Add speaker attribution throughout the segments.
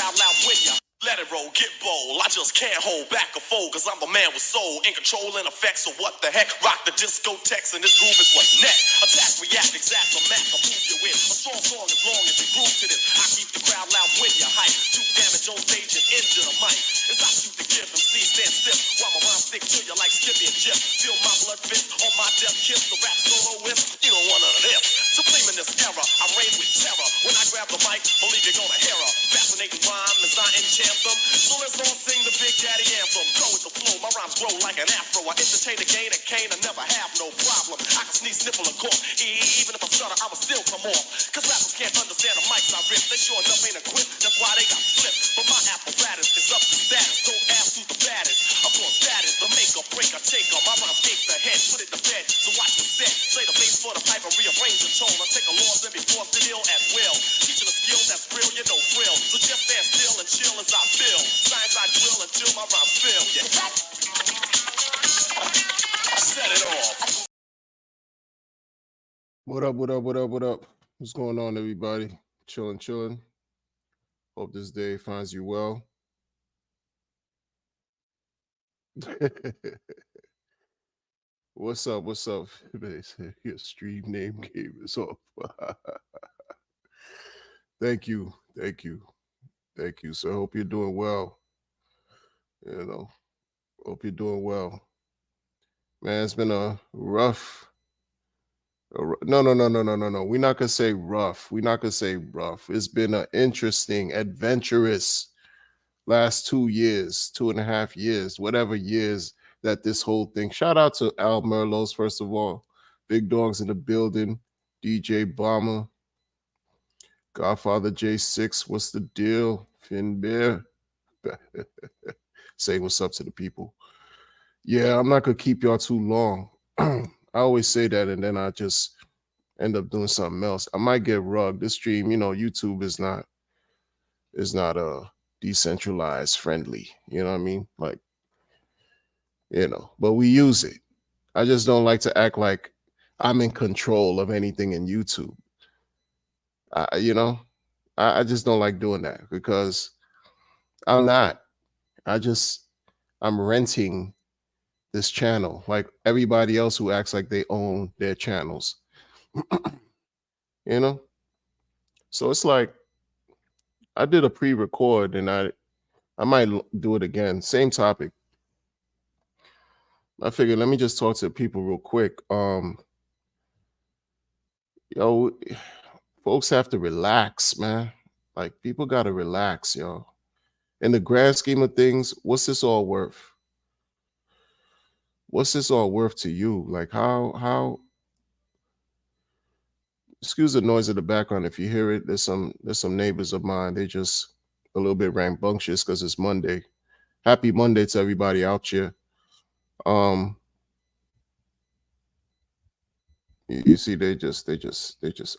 Speaker 1: crowd loud when you let it roll, get bold. I just can't hold back or fold, cause I'm the man with soul, in control and effects. So what the heck? Rock the discotheques, and this groove is what's next. Attack, react, exact, the Mac, I'll move you in. A strong song as long as you groove to this. I keep the crowd loud when you hype. Do damage on stage and engine a mic. As I shoot the gift, MC stand stiff, while my rhymes stick to you like Skippy and Jip. Feel my blood fist on my death kiss. The rap solo with, you don't want none of this. Supreme in this era, I reign with terror. When I grab the mic, believe you're gonna hear her. Fascinating rhyme as I enchant them. So let's all sing the Big Daddy anthem. Go with the flow, my rhymes grow like an afro. I entertain the gain and cane, I never have no problem. I can sneeze, sniffle, and cough. Even if I stutter, I will still come off. Cause rappers can't understand the mics I rip. They sure enough ain't equipped, that's why they got flipped. But my apparatus is up to status. Don't ask who's the baddest. I'm on status, the maker, breaker, taker. My rhymes take the head, put it to bed. So watch the set. Play the bass for the pipe and rearrange the tone. I take a laws and be forced to deal at will. Teaching a skill that's real, you know thrill. So just stand still and chill as I feel. Signs I drill until my rhymes fill. Yeah. Set it off.
Speaker 2: What up, what up, what up, what up? What's going on, everybody? Chilling. Hope this day finds you well. What's up? Your stream name game is off. Thank you. So I hope you're doing well. Hope you're doing well. Man, it's been a rough. No. We're not gonna say rough. It's been an interesting, adventurous last 2 years, 2.5 years, whatever years that this whole thing. Shout out to Al Merlos, first of all. Big Dogs in the building. DJ Bomber. Godfather J6. What's the deal? Finn Bear. Say what's up to the people. Yeah, I'm not gonna keep y'all too long. I always say that, and then I just end up doing something else. I might get rugged. This stream, YouTube is not decentralized friendly. You know what I mean? Like, but we use it. I just don't like to act like I'm in control of anything in YouTube. I just don't like doing that because I'm not. I'm renting this channel like everybody else who acts like they own their channels. So it's like I did a pre-record and I might do it again, same topic. I figured let me just talk to people real quick. Folks have to relax, man. Like, people got to relax, yo. In the grand scheme of things, what's this all worth? What's this all worth to you? Like, how excuse the noise in the background if you hear it. There's some neighbors of mine. They just a little bit rambunctious because it's Monday. Happy Monday to everybody out here. You see, they just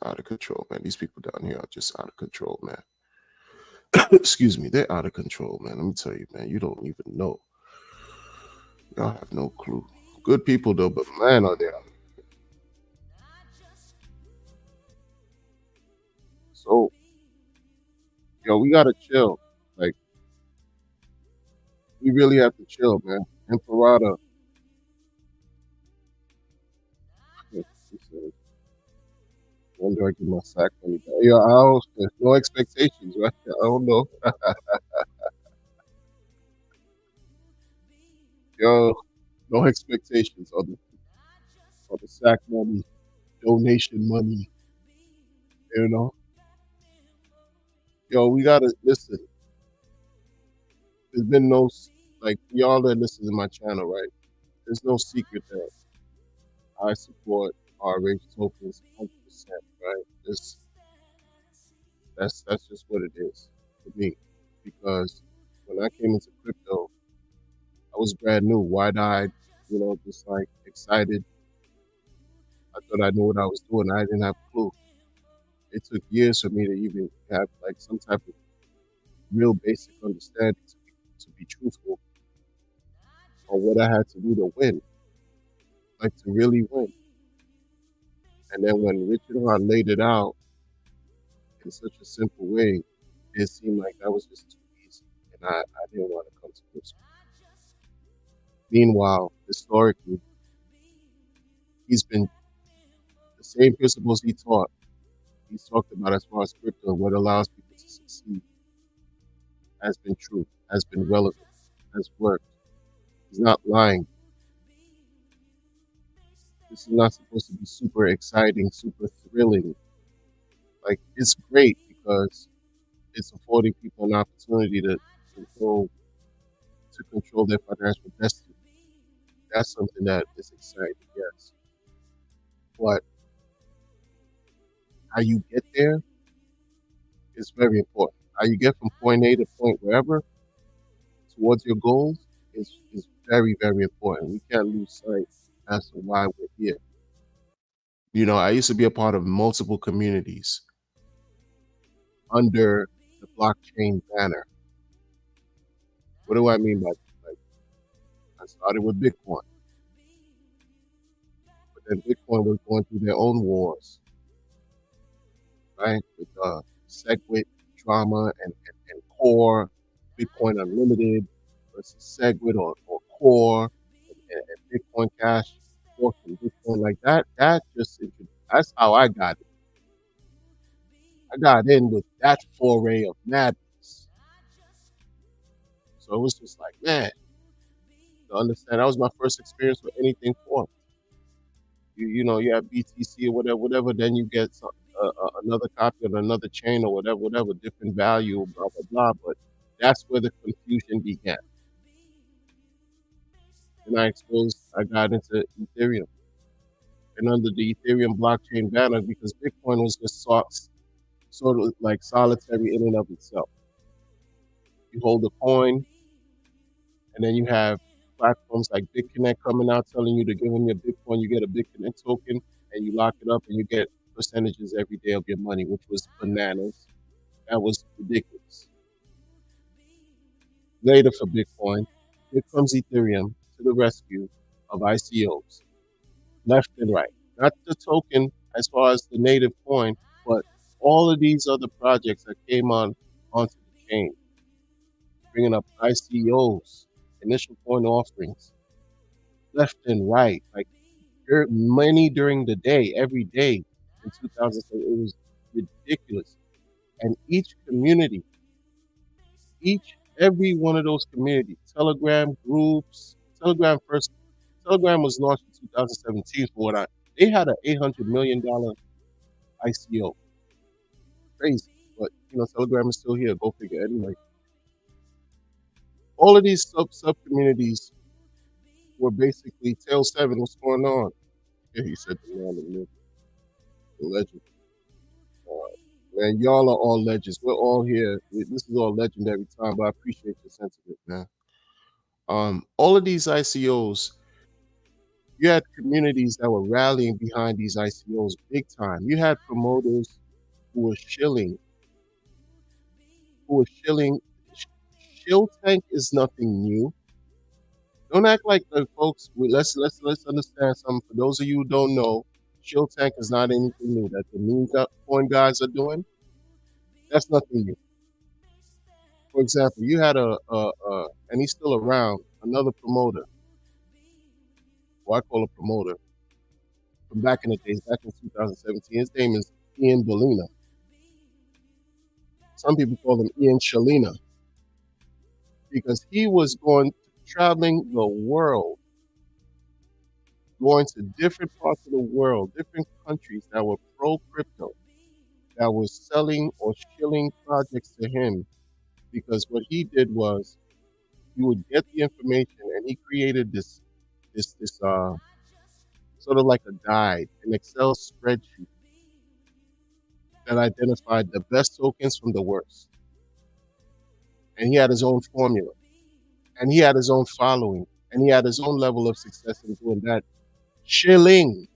Speaker 2: out of control, man. These people down here are just out of control, man. Excuse me, they're out of control, man. Let me tell you, man, you don't even know. Y'all have no clue. Good people though, but man, are they out. So, we gotta chill. Like, we really have to chill, man. Emperada. When do I get my sack money back? There's no expectations, right? I don't know. No expectations on the sack money, donation money. We gotta listen. There's been no, like, y'all that listen to my channel, right? There's no secret that I support R-Rage tokens 100%, right? That's just what it is for me. Because when I came into crypto, I was brand new, wide-eyed, just like excited. I thought I knew what I was doing. I didn't have a clue. It took years for me to even have like some type of real basic understanding to be truthful on what I had to do to win, like to really win. And then when Richard Hart laid it out in such a simple way, it seemed like that was just too and I didn't want to come to grips with. Meanwhile, historically, he's been the same principles he taught. He's talked about as far as crypto, what allows people to succeed, has been true, has been relevant, has worked. He's not lying. This is not supposed to be super exciting, super thrilling. Like, it's great because it's affording people an opportunity to control control their financial destiny. That's something that is exciting, yes. But how you get there is very important. How you get from point A to point wherever towards your goals is very, very important. We can't lose sight as to why we're here. You know, I used to be a part of multiple communities under the blockchain banner. What do I mean by that? Like, I started with Bitcoin, but then Bitcoin was going through their own wars, right? With SegWit drama and Core, Bitcoin Unlimited versus SegWit or Core and Bitcoin Cash, fork from Bitcoin like that. That's how I got it. I got in with that foray of madness. So it was just like, man, to understand that was my first experience with anything fork. You know, you have BTC or whatever, then you get another copy on another chain or whatever, different value, blah, blah, blah. But that's where the confusion began. And I got into Ethereum. And under the Ethereum blockchain banner, because Bitcoin was just sort of like solitary in and of itself. You hold a coin, and then you have platforms like BitConnect coming out telling you to give them your Bitcoin. You get a BitConnect token, and you lock it up, and you get percentages every day of your money, which was bananas. That was ridiculous. Later for Bitcoin, here comes Ethereum to the rescue of ICOs, left and right. Not the token as far as the native coin, but all of these other projects that came onto the chain, bringing up ICOs, initial coin offerings, left and right. Like money during the day, every day in 2007, it was ridiculous. And each community, every one of those communities, Telegram groups, Telegram was launched in 2017 for they had an $800 million ICO. Crazy. But, you know, Telegram is still here. Go figure. Anyway, all of these sub communities were basically Tail 7. What's going on? Yeah, he said the man, the legend. Man, y'all are all legends. We're all here. This is all legendary time, but I appreciate your sentiment, man. All of these ICOs, you had communities that were rallying behind these ICOs big time. You had promoters who were shilling, Shill Tank is nothing new. Don't act like the folks. Let's understand something. For those of you who don't know, Shill Tank is not anything new. That the meme coin guys are doing, that's nothing new. For example, you had and he's still around, another promoter, or I call a promoter, from back in the days, back in 2017. His name is Ian Bellina. Some people call him Ian Shalina because he was traveling the world, going to different parts of the world, different countries that were pro crypto, that was selling or shilling projects to him. Because what he did was he would get the information and he created this sort of like a guide, an Excel spreadsheet that identified the best tokens from the worst. And he had his own formula. And he had his own following. And he had his own level of success in doing that. Shilling.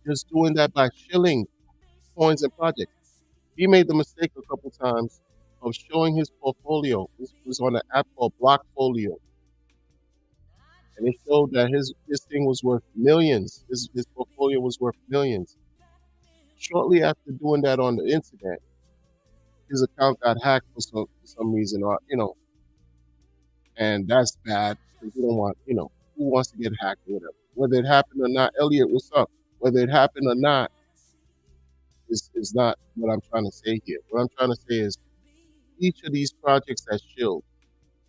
Speaker 2: Just doing that by shilling coins and projects. He made the mistake a couple times of showing his portfolio. This was on an app called Blockfolio. And it showed that his thing was worth millions. His portfolio was worth millions. Shortly after doing that on the internet, his account got hacked for some reason, or you know, and that's bad because you don't want, who wants to get hacked or whatever. Whether it happened or not, Elliot, what's up? Whether it happened or not is not what I'm trying to say here. What I'm trying to say is each of these projects that shield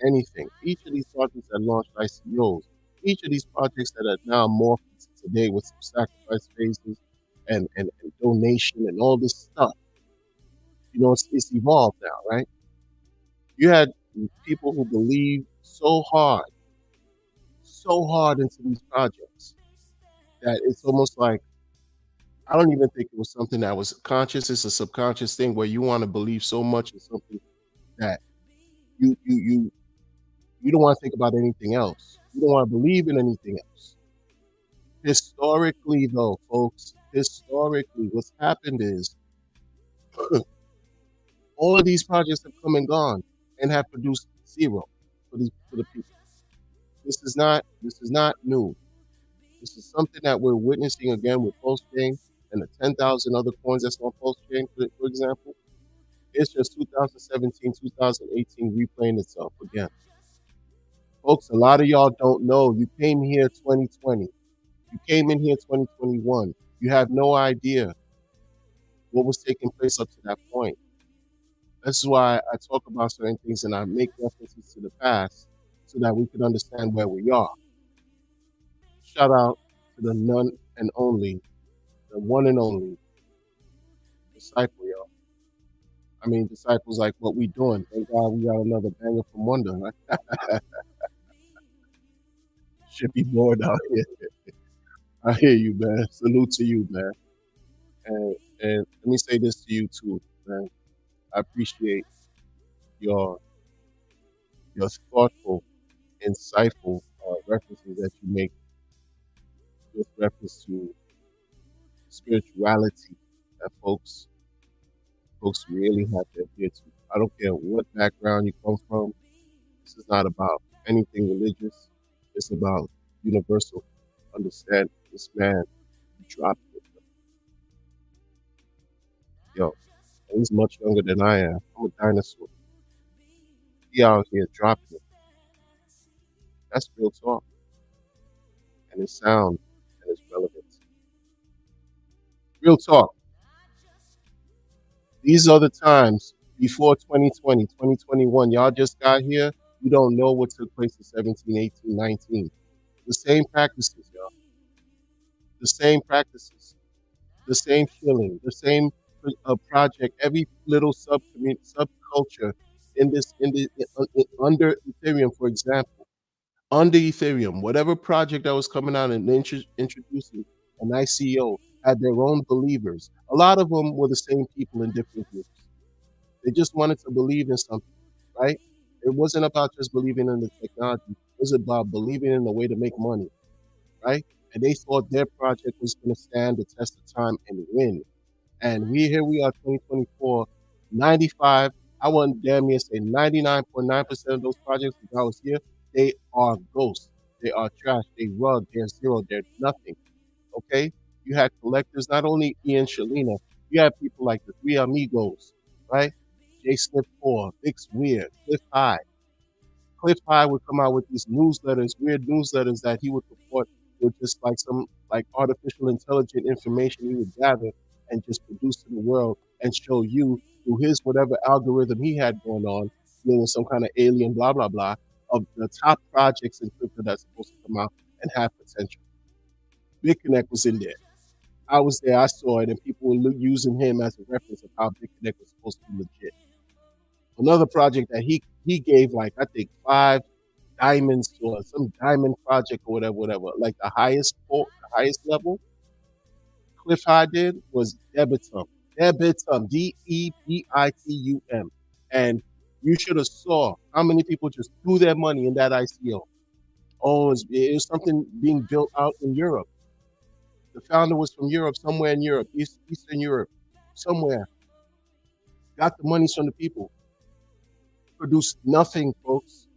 Speaker 2: anything, each of these projects that launched ICOs, each of these projects that are now morphed today with some sacrifice phases and donation and all this stuff, it's evolved now, right? You had people who believe so hard into these projects that it's almost like I don't even think it was something that was conscious. It's a subconscious thing where you want to believe so much in something that you you you you don't want to think about anything else. You don't want to believe in anything else. Historically, though, folks, historically, what's happened is all of these projects have come and gone and have produced zero for the people. This is not new. This is something that we're witnessing again with Postchain and the 10,000 other coins that's on Postchain, for example. It's just 2017, 2018 replaying itself again. Folks, a lot of y'all don't know. You came here 2020. You came in here 2021. You have no idea what was taking place up to that point. This is why I talk about certain things and I make references to the past so that we can understand where we are. Shout out to the none and only, the one and only disciple, y'all. I mean, disciples like what we doing. Thank God we got another banger from Wonder. Right? Should be bored out here. I hear you, man. Salute to you, man. And let me say this to you too, man. I appreciate your your thoughtful, insightful references that you make with reference to spirituality that folks really have to adhere to. I don't care what background you come from. This is not about anything religious. It's about universal understanding. This man dropped it. Yo, he's much younger than I am. I'm a dinosaur. He out here dropping it. That's real talk. And it's sound and it's relevant. Real talk. These are the times before 2020, 2021. Y'all just got here. You don't know what took place in 17, 18, 19. The same practices, y'all. The same practices. The same Shilling. The same project. Every little subculture in this under Ethereum, for example. Under Ethereum, whatever project that was coming out and introducing an ICO had their own believers. A lot of them were the same people in different groups. They just wanted to believe in something, right? It wasn't about just believing in the technology. It was about believing in the way to make money, right? And they thought their project was going to stand the test of time and win. And here we are, 2024, 95. I want damn near say 99.9% of those projects that I was here, they are ghosts. They are trash. They rug. They're zero. They're nothing. Okay? You had collectors, not only Ian Shalina, you had people like the Three Amigos, right? J Snip 4, Vix Weird, Cliff High. Cliff High would come out with these newsletters, weird newsletters that he would report with just like some like artificial intelligent information he would gather and just produce to the world and show you through his whatever algorithm he had going on, meaning some kind of alien blah blah blah, of the top projects in crypto that's supposed to come out and have potential. Big Connect was in there. I was there, I saw it, and people were using him as a reference of how Big Connect was supposed to be legit. Another project that he gave like I think 5 diamonds to some diamond project or whatever. Like the highest level Cliff High did was Debitum. Debitum, Debitum, and you should have saw how many people just threw their money in that ICO. Oh, it was something being built out in Europe. The founder was from Europe, somewhere in Europe, Eastern Europe, somewhere. Got the monies from the people. Produced nothing, folks.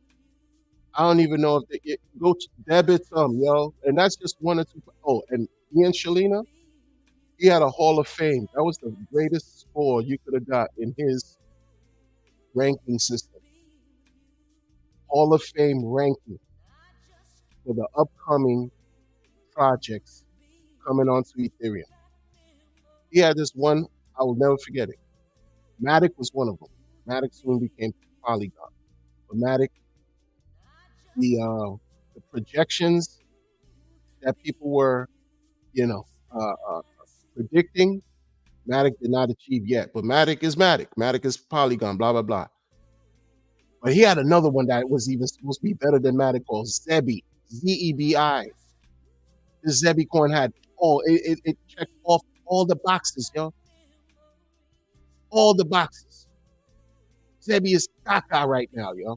Speaker 2: I don't even know if they go to Debitum, yo. And that's just one or two. Oh, and Ian Shalina, he had a Hall of Fame. That was the greatest score you could have got in his ranking system. Hall of Fame ranking for the upcoming projects coming onto Ethereum. He had this one, I will never forget it. Matic was one of them. Matic soon became Polygon. But Matic, the projections that people were, you know, predicting, Matic did not achieve yet. But Matic is Matic. Matic is Polygon, blah, blah, blah. But he had another one that was even supposed to be better than Matic called Zebi, Zebi. This Zebi coin had it checked off all the boxes, yo. All the boxes. Zebi is caca right now, yo.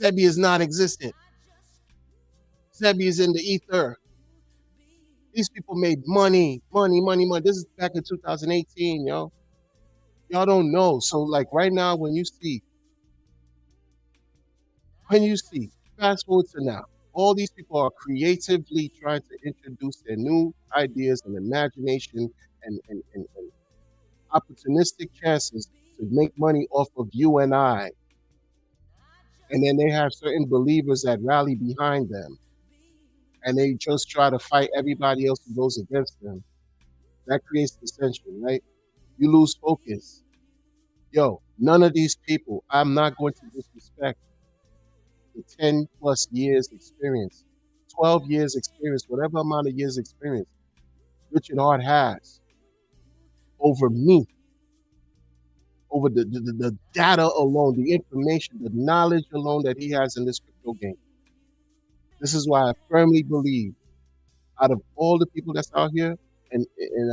Speaker 2: Zebi is non-existent. Zebi is in the ether. These people made money. This is back in 2018, yo. Y'all don't know. So like right now, when you see, fast forward to now, all these people are creatively trying to introduce their new ideas and imagination and opportunistic chances to make money off of you and I. And then they have certain believers that rally behind them. And they just try to fight everybody else who goes against them. That creates dissension, right? You lose focus. Yo, none of these people, I'm not going to disrespect the 10 plus years experience, 12 years experience, whatever amount of years experience Richard Hart has over me, over the data alone, the information, the knowledge alone that he has in this crypto game. This is why I firmly believe out of all the people that's out here, and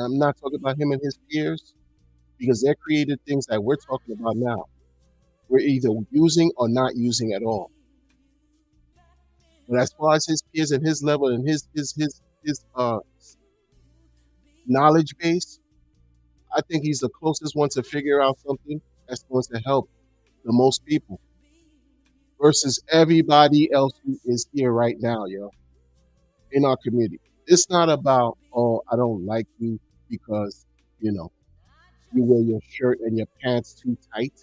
Speaker 2: I'm not talking about him and his peers, because they're created things that we're talking about now. We're either using or not using at all. But as far as his peers and his level and his knowledge base, I think he's the closest one to figure out something that's going to help the most people versus everybody else who is here right now, yo, in our community. It's not about, oh, I don't like you because, you wear your shirt and your pants too tight.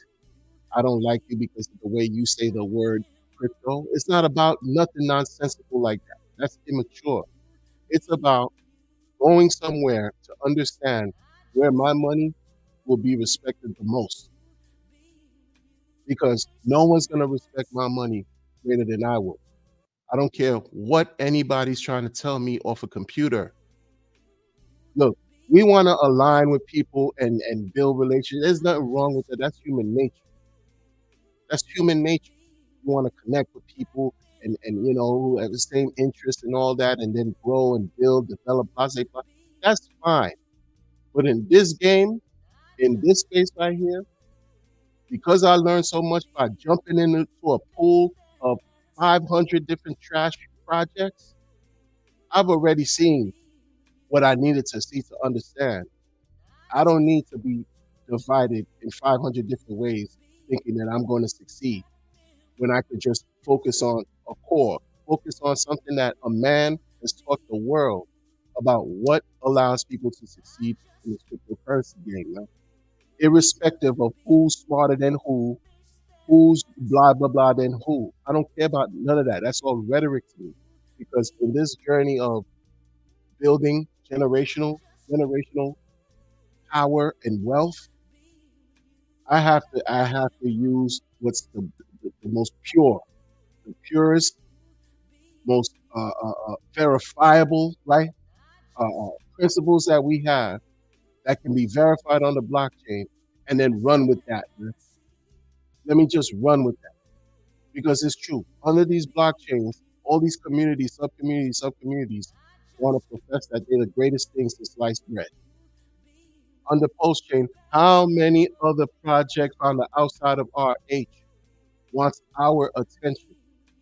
Speaker 2: I don't like you because of the way you say the word crypto. It's not about nothing nonsensical like that. That's immature. It's about going somewhere to understand where my money will be respected the most. Because no one's going to respect my money greater than I will. I don't care what anybody's trying to tell me off a computer. Look, we want to align with people and build relationships. There's nothing wrong with that. That's human nature. That's human nature. You want to connect with people and who have the same interests and all that, and then grow and build, develop, blah, blah, blah. That's fine. But in this game, in this space right here, because I learned so much by jumping into a pool of 500 different trash projects, I've already seen what I needed to see to understand. I don't need to be divided in 500 different ways thinking that I'm going to succeed when I could just focus on a core, focus on something that a man has taught the world about what allows people to succeed in this cryptocurrency game, man. Irrespective of who's smarter than who's blah, blah, blah than who. I don't care about none of that. That's all rhetoric to me. Because in this journey of building generational power and wealth, I have to use what's the most pure, the purest, most verifiable, right? Principles that we have that can be verified on the blockchain, and then run with that. Man. Let me just run with that, because it's true. Under these blockchains, all these communities, sub-communities want to profess that they're the greatest things to slice bread. Under Postchain, how many other projects on the outside of RH wants our attention?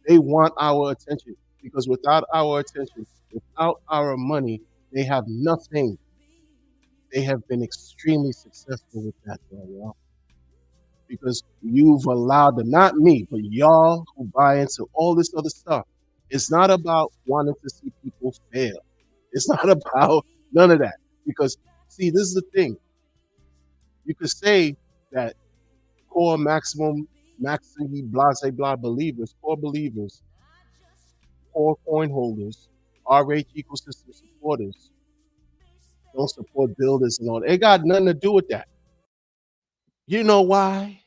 Speaker 2: They want our attention, because without our attention, without our money, they have nothing. They have been extremely successful with that, y'all. Because you've allowed them, not me, but y'all who buy into all this other stuff. It's not about wanting to see people fail. It's not about none of that. Because, see, this is the thing. You could say that core maximum maximally blase blah believers, core believers, core coin holders, RH ecosystem supporters don't support builders and all. It got nothing to do with that. You know why?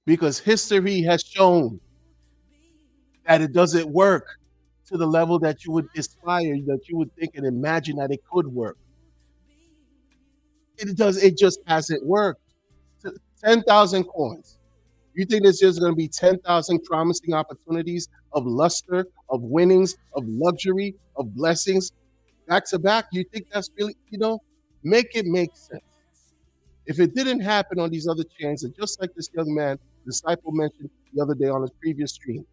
Speaker 2: Because history has shown that it doesn't work to the level that you would aspire, that you would think and imagine that it could work. It just hasn't worked. 10,000 coins. You think there's just going to be 10,000 promising opportunities of luster, of winnings, of luxury, of blessings back to back? You think that's really, make it make sense. If it didn't happen on these other chains, and just like this young man, disciple mentioned the other day on his previous stream,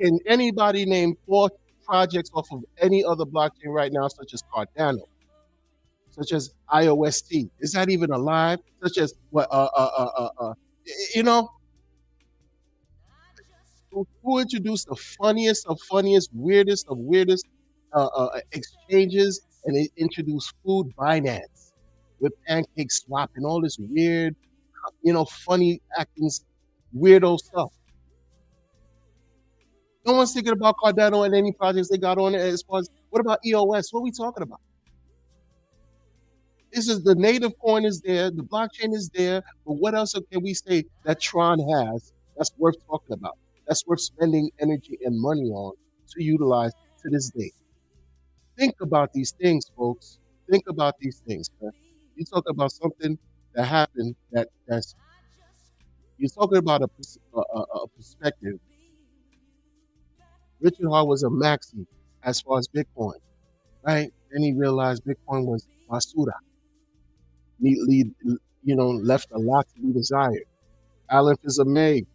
Speaker 2: can anybody name 4 projects off of any other blockchain right now, such as Cardano, such as IOST? Is that even alive? Such as what? You know, who introduced the funniest of funniest, weirdest of weirdest exchanges, and they introduced food Binance with pancake swap and all this weird, funny acting, weirdo stuff. No one's thinking about Cardano and any projects they got on it. As far as what about EOS? What are we talking about? This is the native coin is there, the blockchain is there, but what else can we say that Tron has that's worth talking about? That's worth spending energy and money on to utilize to this day. Think about these things, folks. Think about these things, man. You talk about something that happened that's you're talking about a perspective. Richard Hart was a maxi as far as Bitcoin, right? Then he realized Bitcoin was basura. Left a lot to be desired. Alan Fizamay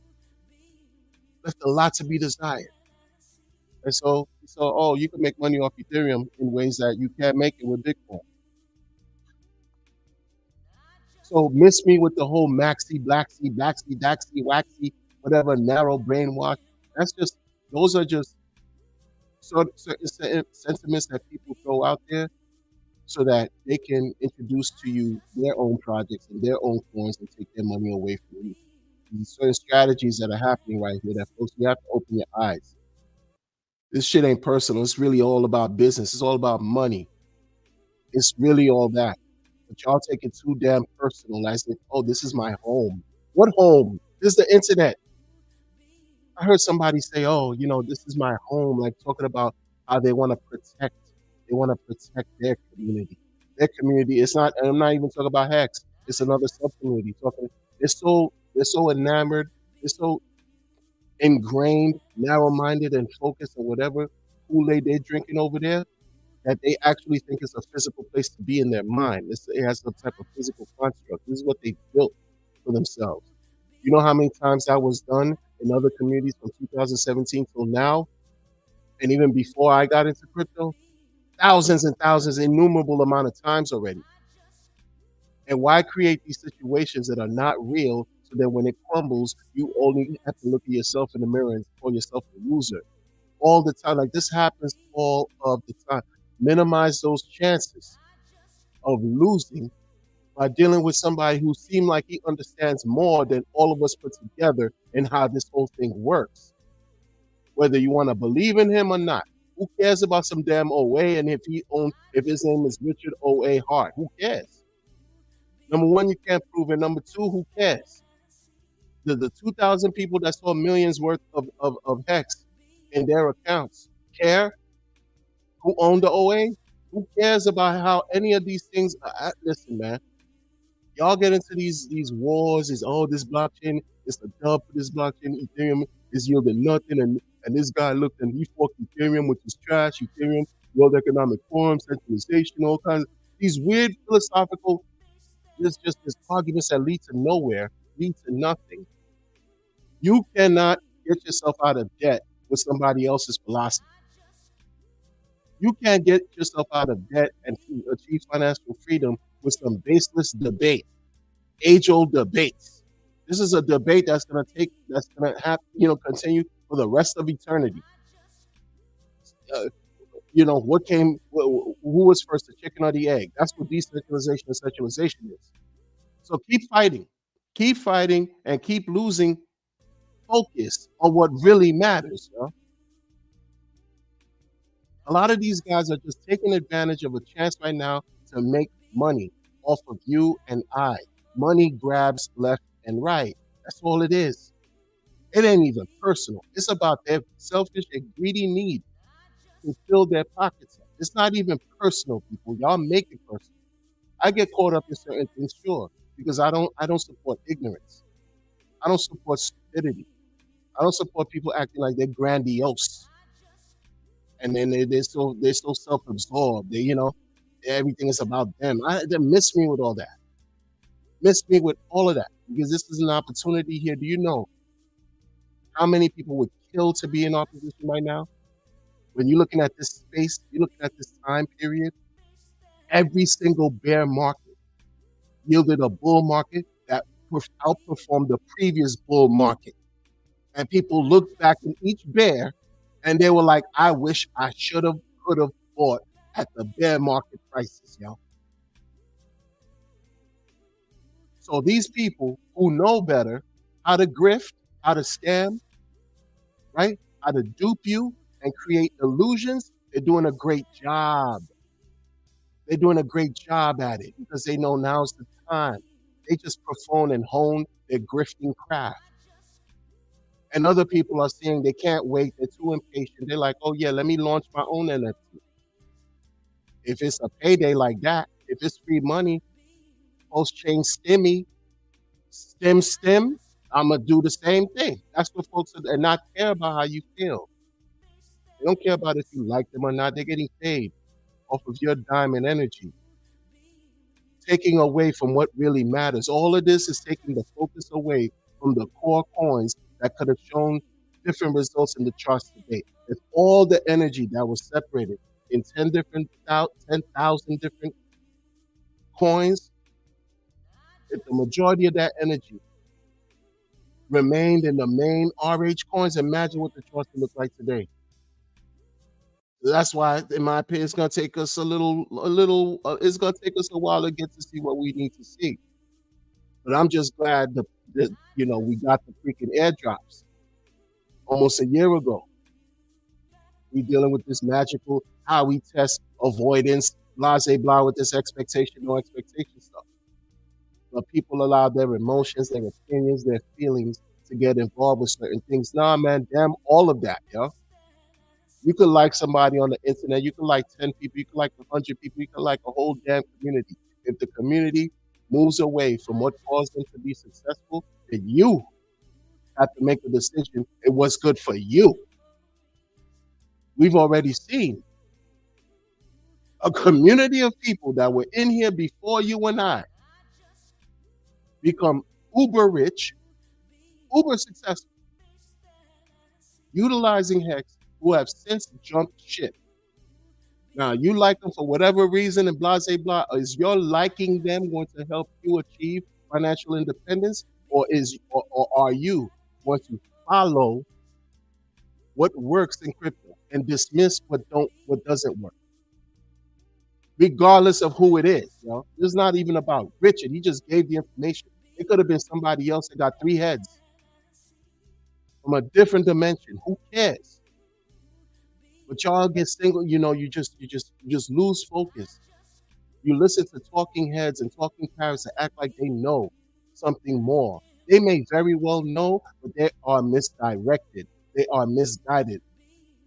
Speaker 2: left a lot to be desired. And so, you can make money off Ethereum in ways that you can't make it with Bitcoin. So miss me with the whole maxi, blacksy, blacksy, daxy, waxy, whatever, narrow brainwash. Those are just certain sentiments that people throw out there so that they can introduce to you their own projects and their own coins and take their money away from you. These certain strategies that are happening right here that folks, you have to open your eyes. This shit ain't personal. It's really all about business. It's all about money. It's really all that. But y'all take it too damn personal. I said, oh, this is my home. What home? This is the internet. I heard somebody say, oh, this is my home, like talking about how they want to protect their community. Their community, it's not, and I'm not even talking about Hex. It's another sub-community. They're so enamored, they're so ingrained, narrow-minded, and focused on whatever Kool-Aid they're drinking over there, that they actually think it's a physical place to be in their mind. It has some type of physical construct. This is what they built for themselves. You know how many times that was done in other communities from 2017 till now? And even before I got into crypto? Thousands and thousands, innumerable amount of times already. And why create these situations that are not real so that when it crumbles, you only have to look at yourself in the mirror and call yourself a loser? All the time. Like this happens all of the time. Minimize those chances of losing by dealing with somebody who seems like he understands more than all of us put together and how this whole thing works. Whether you want to believe in him or not. Who cares about some damn OA? And if his name is Richard O.A. Hart, who cares? Number one, you can't prove it. Number two, who cares? The 2,000 people that saw millions worth of Hex in their accounts care? Who owned the OA? Who cares about how any of these things are? Listen, man. Y'all get into these wars, this blockchain, it's a dub for this blockchain, Ethereum is yielding nothing, and this guy looked and he forked Ethereum, which is trash, Ethereum, World Economic Forum, centralization, all kinds of these weird philosophical, just arguments that lead to nowhere, lead to nothing. You cannot get yourself out of debt with somebody else's philosophy. You can't get yourself out of debt and achieve financial freedom with some baseless debate, age-old debates. This is a debate that's going to have, continue for the rest of eternity. Who was first, the chicken or the egg? That's what decentralization and centralization is. So keep fighting. Keep fighting and keep losing focus on what really matters. You know? A lot of these guys are just taking advantage of a chance right now to make money off of you and I. Money grabs left and right. That's all it is. It ain't even personal. It's about their selfish and greedy need to fill their pockets up. It's not even personal, people. Y'all make it personal. I get caught up in certain things, sure, because I don't support ignorance. I don't support stupidity. I don't support people acting like they're grandiose and then they're so self-absorbed. Everything is about them. They miss me with all that. Miss me with all of that because this is an opportunity here. Do you know how many people would kill to be in our position right now? When you're looking at this space, you're looking at this time period. Every single bear market yielded a bull market that outperformed the previous bull market. And people looked back in each bear and they were like, I wish I should have, could have bought at the bear market prices, yo. So these people who know better how to grift, how to scam, right? How to dupe you and create illusions, they're doing a great job. They're doing a great job at it because they know now's the time. They just perform and hone their grifting craft. And other people are saying they can't wait. They're too impatient. They're like, oh, yeah, let me launch my own NFT. If it's a payday like that, if it's free money, post-chain stimmy, stim, I'm going to do the same thing. That's what folks are, and not care about how you feel. They don't care about if you like them or not. They're getting paid off of your diamond energy, taking away from what really matters. All of this is taking the focus away from the core coins that could have shown different results in the charts today. If all the energy that was separated in 10,000 different coins, if the majority of that energy remained in the main RH coins, imagine what the charts would look like today. That's why, in my opinion, it's going to take us it's going to take us a while to get to see what we need to see. But I'm just glad that we got the freaking airdrops almost a year ago. We dealing with this magical, how we test avoidance, blase blah with this expectation, no expectation stuff. But people allow their emotions, their opinions, their feelings to get involved with certain things. Nah, man, damn all of that, yo. You could like somebody on the internet. You could like 10 people. You could like 100 people. You could like a whole damn community. If the community moves away from what caused them to be successful, then you have to make a decision in what's good for you. We've already seen a community of people that were in here before you and I become uber rich, uber successful, utilizing Hex, who have since jumped ship. Now, you like them for whatever reason and blah, blah, blah. Is your liking them going to help you achieve financial independence? Or are you going to follow what works in crypto and dismiss what doesn't work? Regardless of who it is, you know? It's not even about Richard. He just gave the information. It could have been somebody else that got 3 heads from a different dimension. Who cares? But y'all get single, you just lose focus. You listen to talking heads and talking parrots that act like they know something more. They may very well know, but they are misdirected. They are misguided.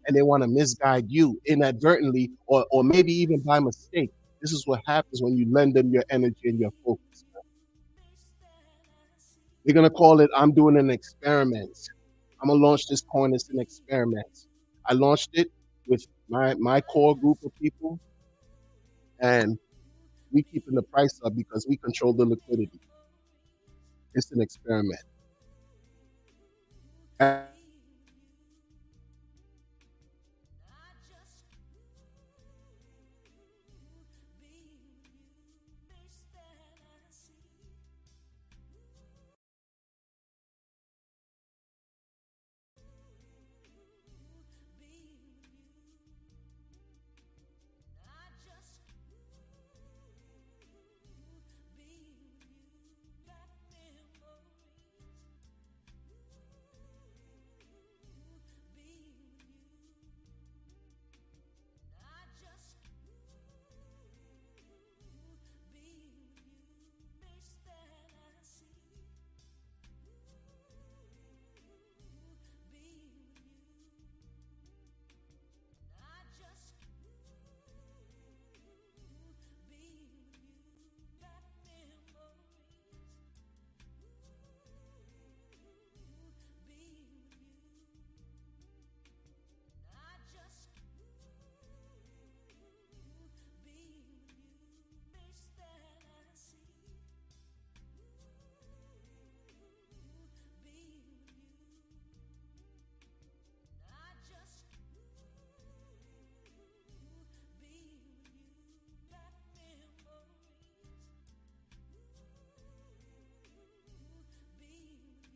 Speaker 2: And they want to misguide you inadvertently or maybe even by mistake. This is what happens when you lend them your energy and your focus. They're going to call it, I'm doing an experiment. I'm going to launch this coin as an experiment. I launched it with my core group of people, and we keeping the price up because we control the liquidity. It's an experiment.